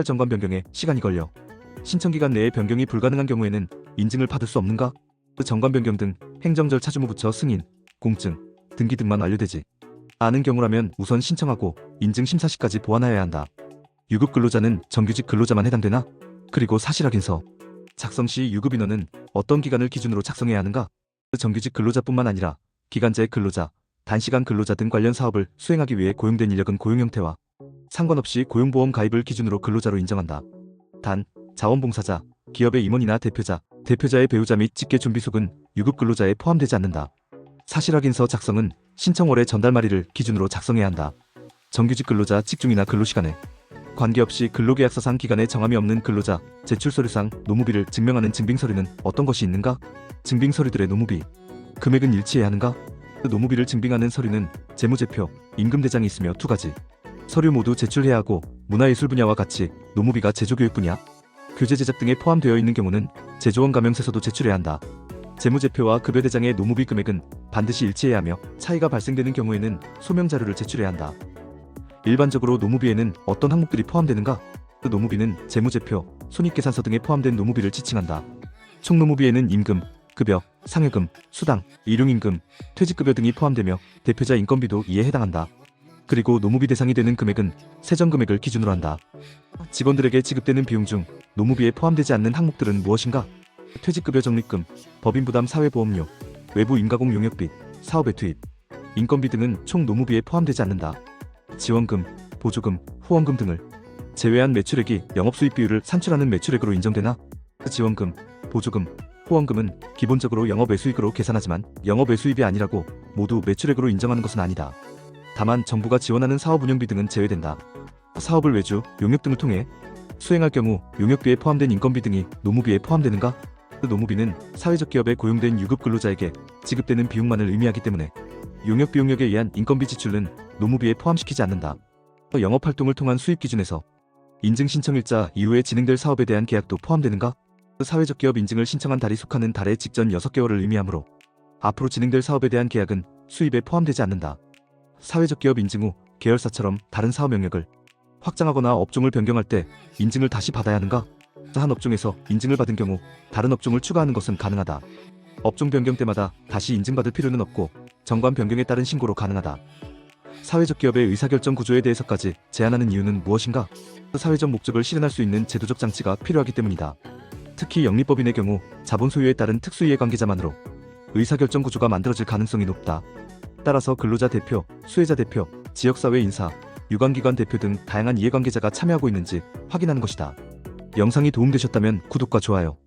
정관 변경에 시간이 걸려 신청기간 내에 변경이 불가능한 경우에는 인증을 받을 수 없는가? 정관 변경 등 행정 절차 주무부처 승인, 공증, 등기 등만 완료되지 않은 경우라면 우선 신청하고 인증 심사 시까지 보완하여야 한다. 유급 근로자는 정규직 근로자만 해당되나? 그리고 사실확인서 작성 시 유급 인원은 어떤 기간을 기준으로 작성해야 하는가? 정규직 근로자뿐만 아니라 기간제 근로자, 단시간 근로자 등 관련 사업을 수행하기 위해 고용된 인력은 고용 형태와 상관없이 고용보험 가입을 기준으로 근로자로 인정한다. 단, 자원봉사자, 기업의 임원이나 대표자, 대표자의 배우자 및 직계 준비속은 유급 근로자에 포함되지 않는다. 사실확인서 작성은 신청월의 전달 말일을 기준으로 작성해야 한다. 정규직 근로자 직중이나 근로시간에 관계없이 근로계약서상 기간에 정함이 없는 근로자, 제출서류상 노무비를 증명하는 증빙서류는 어떤 것이 있는가? 증빙서류들의 노무비, 금액은 일치해야 하는가? 노무비를 증빙하는 서류는 재무제표, 임금대장이 있으며 두 가지 서류 모두 제출해야 하고 문화예술 분야와 같이 노무비가 제조교육 분야, 교재 제작 등에 포함되어 있는 경우는 제조원 가명세서도 제출해야 한다. 재무제표와 급여대장의 노무비 금액은 반드시 일치해야 하며 차이가 발생되는 경우에는 소명자료를 제출해야 한다. 일반적으로 노무비에는 어떤 항목들이 포함되는가? 노무비는 재무제표, 손익계산서 등에 포함된 노무비를 지칭한다. 총노무비에는 임금, 급여, 상여금, 수당, 일용임금, 퇴직급여 등이 포함되며 대표자 인건비도 이에 해당한다. 그리고 노무비 대상이 되는 금액은 세전금액을 기준으로 한다. 직원들에게 지급되는 비용 중 노무비에 포함되지 않는 항목들은 무엇인가? 퇴직급여 적립금, 법인부담 사회보험료, 외부 인가공 용역비, 사업의 투입, 인건비 등은 총 노무비에 포함되지 않는다. 지원금, 보조금, 후원금 등을 제외한 매출액이 영업수입 비율을 산출하는 매출액으로 인정되나? 지원금, 보조금, 후원금은 기본적으로 영업외수익으로 계산하지만 영업외수입이 아니라고 모두 매출액으로 인정하는 것은 아니다. 다만 정부가 지원하는 사업운영비 등은 제외된다. 사업을 외주, 용역 등을 통해 수행할 경우 용역비에 포함된 인건비 등이 노무비에 포함되는가? 노무비는 사회적 기업에 고용된 유급 근로자에게 지급되는 비용만을 의미하기 때문에 용역비용력에 의한 인건비 지출은 노무비에 포함시키지 않는다. 영업활동을 통한 수입 기준에서 인증신청일자 이후에 진행될 사업에 대한 계약도 포함되는가? 사회적 기업 인증을 신청한 달이 속하는 달의 직전 6개월을 의미하므로 앞으로 진행될 사업에 대한 계약은 수입에 포함되지 않는다. 사회적 기업 인증 후 계열사처럼 다른 사업 영역을 확장하거나 업종을 변경할 때 인증을 다시 받아야 하는가? 한 업종에서 인증을 받은 경우 다른 업종을 추가하는 것은 가능하다. 업종 변경 때마다 다시 인증받을 필요는 없고 정관 변경에 따른 신고로 가능하다. 사회적 기업의 의사결정 구조에 대해서까지 제한하는 이유는 무엇인가? 사회적 목적을 실현할 수 있는 제도적 장치가 필요하기 때문이다. 특히 영리법인의 경우 자본 소유에 따른 특수이해관계자만으로 의사결정 구조가 만들어질 가능성이 높다. 따라서 근로자 대표, 수혜자 대표, 지역사회 인사, 유관기관 대표 등 다양한 이해관계자가 참여하고 있는지 확인하는 것이다. 영상이 도움되셨다면 구독과 좋아요,